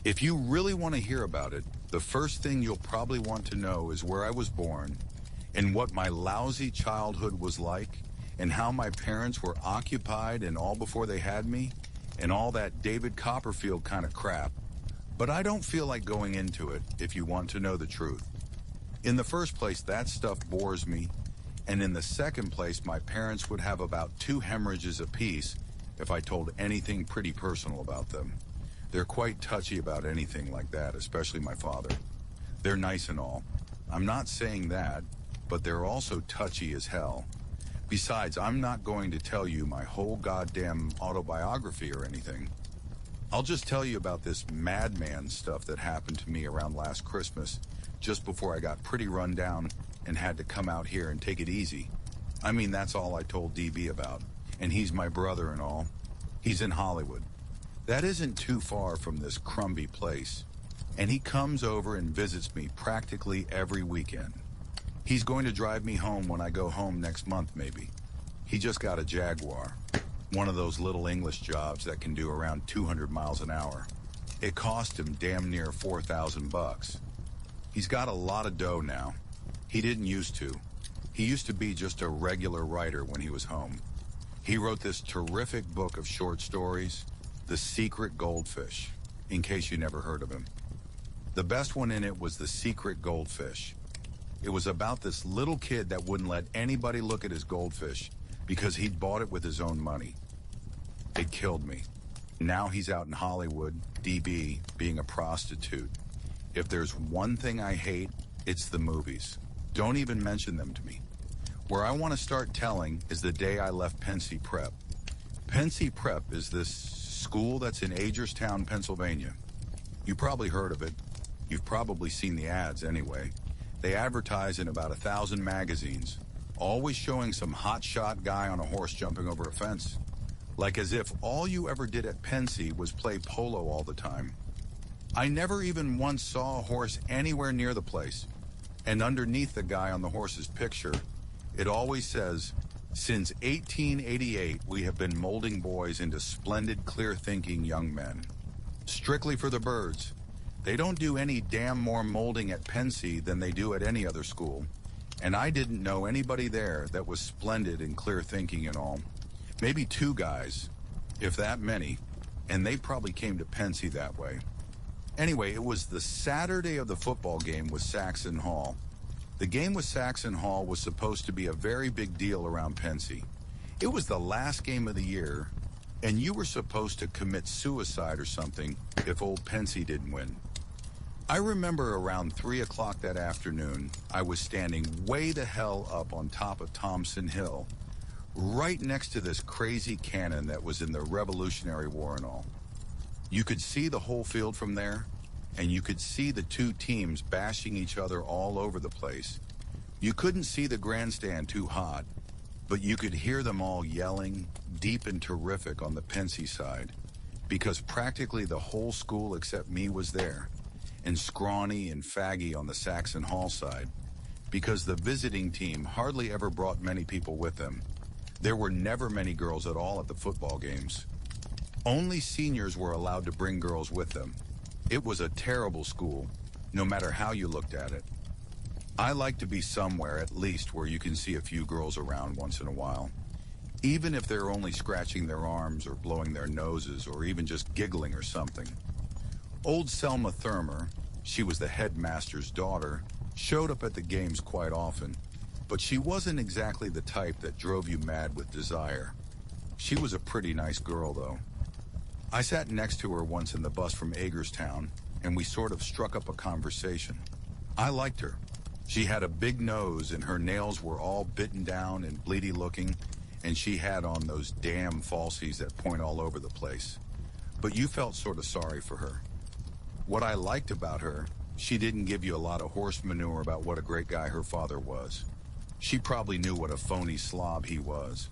If you really want to hear about it, the first thing you'll probably want to know is where I was born and what my lousy childhood was like and how my parents were occupied and all before they had me and all that David Copperfield kind of crap. But I don't feel like going into it if you want to know the truth. In the first place, that stuff bores me. And in the second place, my parents would have about 2 hemorrhages apiece if I told anything pretty personal about them. They're quite touchy about anything like that, especially my father. They're nice and all. I'm not saying that, but they're also touchy as hell. Besides, I'm not going to tell you my whole goddamn autobiography or anything. I'll just tell you about this madman stuff that happened to me around last Christmas, just before I got pretty run down and had to come out here and take it easy. I mean, that's all I told DB about. And he's my brother and all. He's in Hollywood. That isn't too far from this crumby place. And he comes over and visits me practically every weekend. He's going to drive me home when I go home next month, maybe. He just got a Jaguar. One of those little English jobs that can do around 200 miles an hour. It cost him damn near $4,000. He's got a lot of dough now. He didn't used to. He used to be just a regular writer when he was home. He wrote this terrific book of short stories, The Secret Goldfish, in case you never heard of him. The best one in it was The Secret Goldfish. It was about this little kid that wouldn't let anybody look at his goldfish because he'd bought it with his own money. It killed me. Now he's out in Hollywood, DB, being a prostitute. If there's one thing I hate, it's the movies. Don't even mention them to me. Where I want to start telling is the day I left Pensy Prep. Pensy Prep is this school that's in Agerstown, Pennsylvania. You probably heard of it. You've probably seen the ads anyway. They advertise in about 1,000 magazines, always showing some hotshot guy on a horse jumping over a fence. Like as if all you ever did at Pensy was play polo all the time. I never even once saw a horse anywhere near the place. And underneath the guy on the horse's picture, it always says, "Since 1888, we have been molding boys into splendid, clear-thinking young men. Strictly for the birds. They don't do any damn more molding at Pensy than they do at any other school. And I didn't know anybody there that was splendid and clear-thinking and all. Maybe 2 guys, if that many, and they probably came to Pensy that way. Anyway, it was the Saturday of the football game with Saxon Hall. The game with Saxon Hall was supposed to be a very big deal around Pensy. It was the last game of the year, and you were supposed to commit suicide or something if old Pensy didn't win. I remember around 3 o'clock that afternoon, I was standing way the hell up on top of Thompson Hill, right next to this crazy cannon that was in the Revolutionary War and all. You could see the whole field from there, and you could see the 2 teams bashing each other all over the place. You couldn't see the grandstand too hot, but you could hear them all yelling, deep and terrific on the Pensy side, because practically the whole school except me was there, and scrawny and faggy on the Saxon Hall side, because the visiting team hardly ever brought many people with them. There were never many girls at all at the football games. Only seniors were allowed to bring girls with them. It was a terrible school, no matter how you looked at it. I like to be somewhere, at least, where you can see a few girls around once in a while, even if they're only scratching their arms or blowing their noses or even just giggling or something. Old Selma Thurmer, she was the headmaster's daughter, showed up at the games quite often, but she wasn't exactly the type that drove you mad with desire. She was a pretty nice girl, though. I sat next to her once in the bus from Agerstown, and we sort of struck up a conversation. I liked her. She had a big nose, and her nails were all bitten down and bleedy looking, and she had on those damn falsies that point all over the place. But you felt sort of sorry for her. What I liked about her, she didn't give you a lot of horse manure about what a great guy her father was. She probably knew what a phony slob he was.